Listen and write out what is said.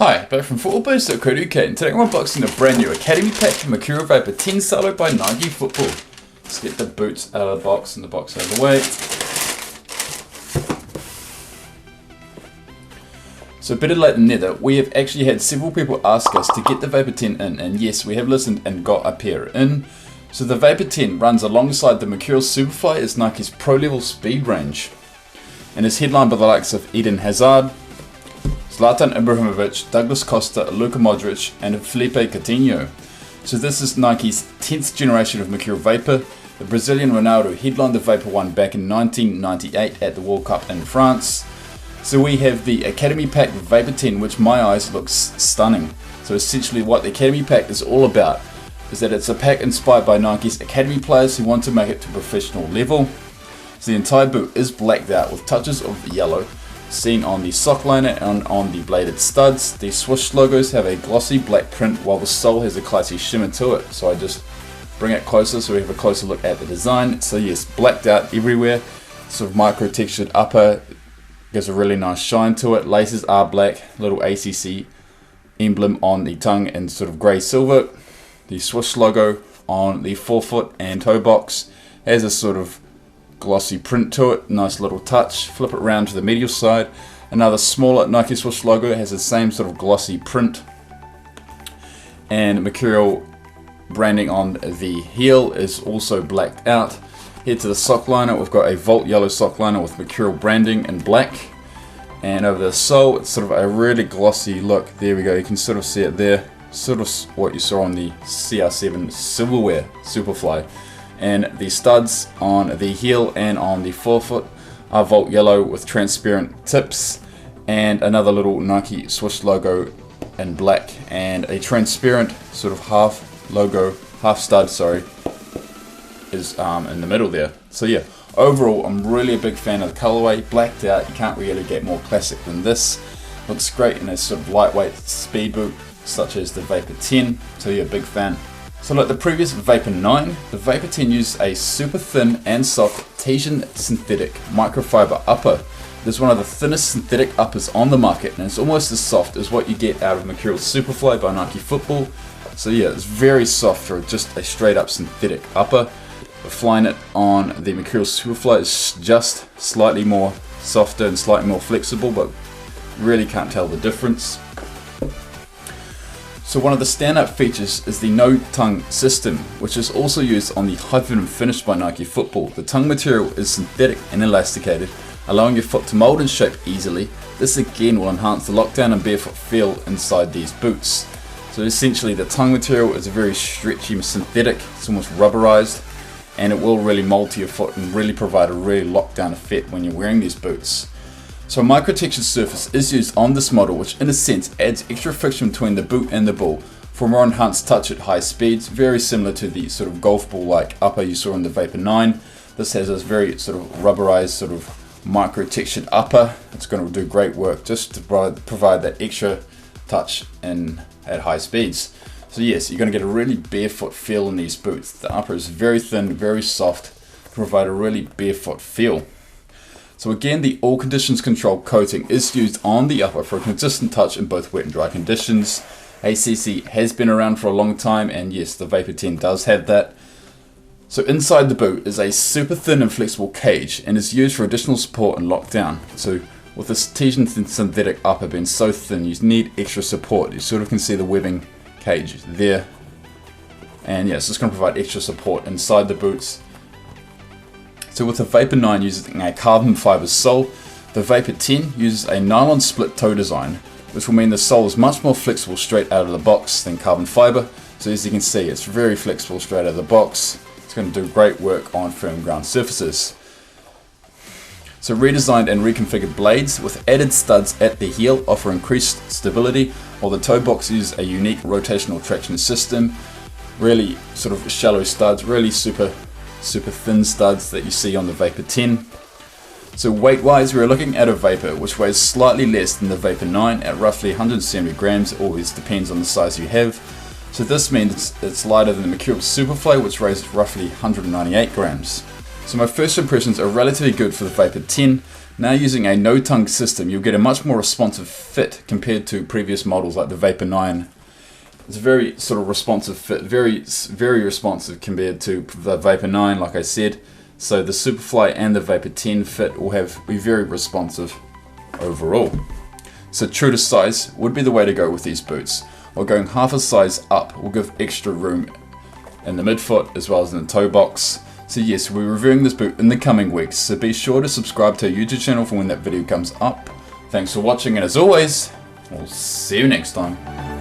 Hi, back from footballboost.co.uk, and today we're unboxing a brand new Academy pack for Mercurial Vapor 10 Solo by Nike Football. Let's get the boots out of the box and the box out of the way. So better late than never, we have actually had several people ask us to get the Vapor 10 in, and yes, we have listened and got a pair in. So the Vapor 10 runs alongside the Mercurial Superfly as Nike's pro-level speed range, and is headlined by the likes of Eden Hazard, Zlatan, Ibrahimovic, Douglas Costa, Luka Modric, and Philippe Coutinho. So this is Nike's 10th generation of Mercurial Vapor. The Brazilian Ronaldo headlined the Vapor 1 back in 1998 at the World Cup in France. So we have the Academy pack with Vapor 10, which my eyes looks stunning. So essentially what the Academy pack is all about is that it's a pack inspired by Nike's Academy players who want to make it to professional level. So the entire boot is blacked out with touches of yellow seen on the sock liner and on the bladed studs. The swoosh logos have a glossy black print while the sole has a classy shimmer to it. So I just bring it closer so we have a closer look at the design. So yes, blacked out everywhere, sort of micro textured upper, gives a really nice shine to it. Laces are black, little ACC emblem on the tongue in sort of grey silver. The swoosh logo on the forefoot and toe box has a sort of glossy print to it, nice little touch. Flip it around to the medial side, another smaller Nike swoosh logo has the same sort of glossy print, and Mercurial branding on the heel is also blacked out. Head to the sock liner, we've got a Volt yellow sock liner with Mercurial branding in black, and over the sole it's sort of a really glossy look. There we go, you can sort of see it there, sort of what you saw on the CR7 Silverware Superfly. And the studs on the heel and on the forefoot are Volt yellow with transparent tips, and another little Nike swoosh logo in black, and a transparent sort of half stud is in the middle there. So yeah, overall I'm really a big fan of the colorway. Blacked out, you can't really get more classic than this. Looks great in a sort of lightweight speed boot such as the Vapor 10, so yeah, big fan. So like the previous Vapor 9, the Vapor 10 uses a super thin and soft Teijin synthetic microfiber upper. It is one of the thinnest synthetic uppers on the market, and it's almost as soft as what you get out of Mercurial Superfly by Nike Football. So yeah, it's very soft for just a straight up synthetic upper. Applying it on the Mercurial Superfly is just slightly more softer and slightly more flexible, but really can't tell the difference. So one of the standout features is the no tongue system, which is also used on the high venom finish by Nike Football. The tongue material is synthetic and elasticated, allowing your foot to mold and shape easily. This again will enhance the lockdown and barefoot feel inside these boots. So essentially the tongue material is a very stretchy synthetic, it's almost rubberized, and it will really mold to your foot and really provide a really lockdown effect when you're wearing these boots. So a micro-textured surface is used on this model, which in a sense adds extra friction between the boot and the ball for a more enhanced touch at high speeds, very similar to the sort of golf ball like upper you saw in the Vapor 9. This has this very sort of rubberized sort of micro-textured upper. It's going to do great work just to provide that extra touch at high speeds. So yes, you're going to get a really barefoot feel in these boots. The upper is very thin, very soft, to provide a really barefoot feel. So again, the all conditions control coating is used on the upper for a consistent touch in both wet and dry conditions. ACC has been around for a long time, and yes, the Vapor 10 does have that. So inside the boot is a super thin and flexible cage, and is used for additional support and lockdown. So with this Teijin synthetic upper being so thin, you need extra support. You sort of can see the webbing cage there, and yes, it's going to provide extra support inside the boots. So with the Vapor 9 using a carbon fiber sole, the Vapor 10 uses a nylon split toe design, which will mean the sole is much more flexible straight out of the box than carbon fiber. So as you can see, it's very flexible straight out of the box. It's going to do great work on firm ground surfaces. So redesigned and reconfigured blades with added studs at the heel offer increased stability, while the toe box uses a unique rotational traction system. Really sort of shallow studs, really super thin studs that you see on the Vapor 10. So weight wise, we're looking at a Vapor which weighs slightly less than the Vapor 9 at roughly 170 grams, always depends on the size you have. So this means it's lighter than the Mercurial Superfly, which weighs roughly 198 grams. So my first impressions are relatively good for the Vapor 10. Now using a no-tongue system, you'll get a much more responsive fit compared to previous models like the Vapor 9. It's a very sort of responsive fit, very responsive compared to the Vapor 9, like I said. So the Superfly and the Vapor 10 fit will be very responsive overall. So true to size would be the way to go with these boots. Or going half a size up will give extra room in the midfoot as well as in the toe box. So yes, we'll be reviewing this boot in the coming weeks, so be sure to subscribe to our YouTube channel for when that video comes up. Thanks for watching, and as always, we'll see you next time.